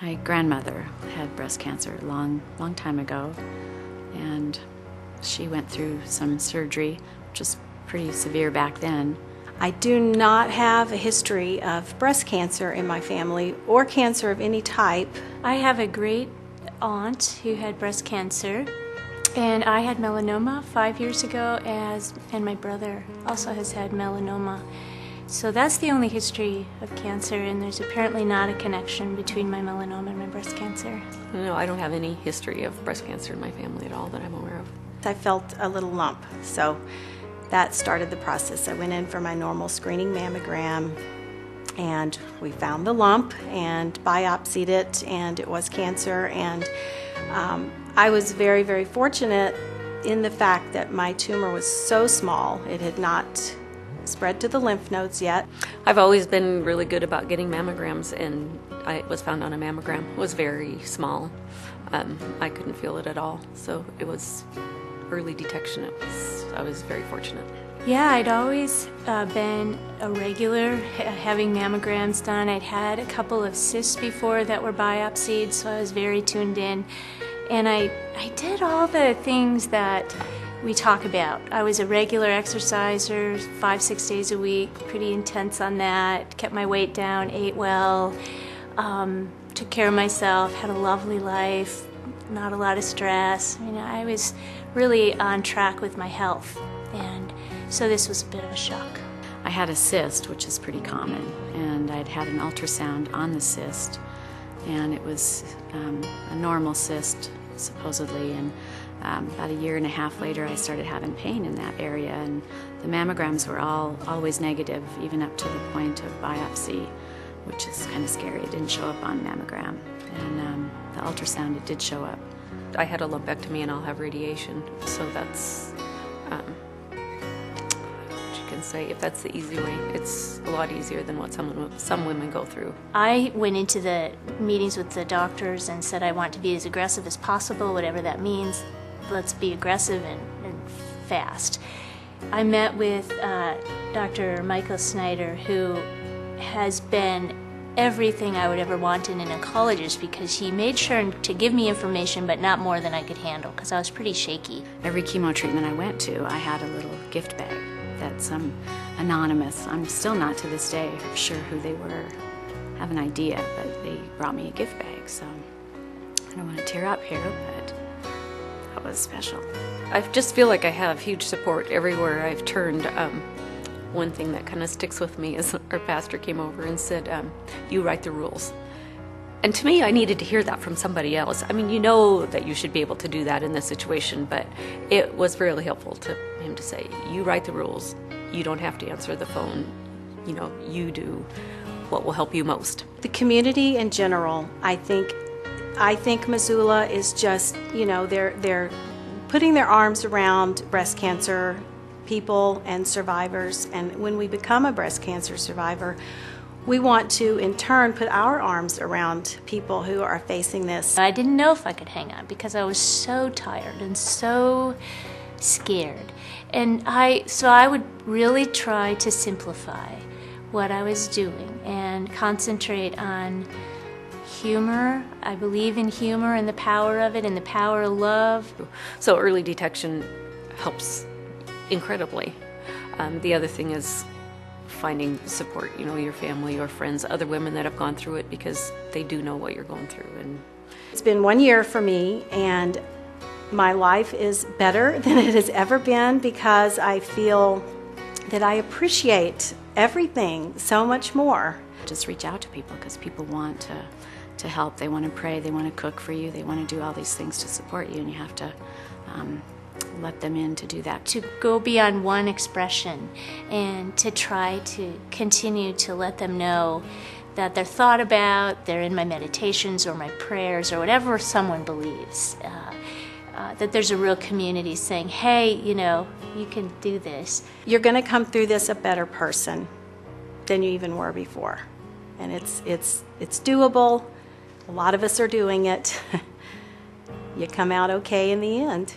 My grandmother had breast cancer a long time ago, and she went through some surgery, which was pretty severe back then. I do not have a history of breast cancer in my family or cancer of any type. I have a great aunt who had breast cancer, and I had melanoma 5 years ago, and my brother also has had melanoma. So that's the only history of cancer, and there's apparently not a connection between my melanoma and my breast cancer. No, I don't have any history of breast cancer in my family at all that I'm aware of. I felt a little lump, so that started the process. I went in for my normal screening mammogram, and we found the lump and biopsied it, and it was cancer. And I was very, very fortunate in the fact that my tumor was so small. It had not spread to the lymph nodes yet. I've always been really good about getting mammograms, and I was found on a mammogram. It was very small. I couldn't feel it at all, so it was early detection. I was very fortunate. Yeah, I'd always been a regular having mammograms done. I'd had a couple of cysts before that were biopsied, so I was very tuned in. And I did all the things that we talk about. I was a regular exerciser, 5-6 days a week, pretty intense on that, kept my weight down, ate well, took care of myself, had a lovely life, not a lot of stress. I was really on track with my health, and so this was a bit of a shock. I had a cyst, which is pretty common, and I'd had an ultrasound on the cyst, and it was a normal cyst, supposedly, and about a year and a half later I started having pain in that area, and the mammograms were always negative, even up to the point of biopsy, which is kind of scary. It didn't show up on mammogram, and the ultrasound, it did show up. I had a lumpectomy, and I'll have radiation, so that's what you can say. If that's the easy way, it's a lot easier than what some women go through. I went into the meetings with the doctors and said I want to be as aggressive as possible, whatever that means. Let's be aggressive and fast. I met with Dr. Michael Snyder, who has been everything I would ever want in an oncologist, because he made sure to give me information, but not more than I could handle, because I was pretty shaky. Every chemo treatment I went to, I had a little gift bag that some anonymous, I'm still not to this day sure who they were, have an idea, but they brought me a gift bag, so I don't want to tear up here, but that was special. I just feel like I have huge support everywhere I've turned. One thing that kind of sticks with me is our pastor came over and said, you write the rules. And to me, I needed to hear that from somebody else. I mean, you know that you should be able to do that in this situation, but it was really helpful to him to say, you write the rules. You don't have to answer the phone. You do what will help you most. The community in general, I think Missoula is just, they're putting their arms around breast cancer people and survivors, and when we become a breast cancer survivor, we want to in turn put our arms around people who are facing this. I didn't know if I could hang on because I was so tired and so scared, and so I would really try to simplify what I was doing and concentrate on humor. I believe in humor and the power of it and the power of love. So early detection helps incredibly. The other thing is finding support, your family or friends, other women that have gone through it, because they do know what you're going through. And it's been 1 year for me, and my life is better than it has ever been, because I feel that I appreciate everything so much more. Just reach out to people, because people want to help. They want to pray, they want to cook for you, they want to do all these things to support you, and you have to let them in to do that. To go beyond one expression and to try to continue to let them know that they're thought about, they're in my meditations or my prayers or whatever someone believes, that there's a real community saying, hey, you can do this. You're going to come through this a better person than you even were before. And it's doable. A lot of us are doing it. You come out okay in the end.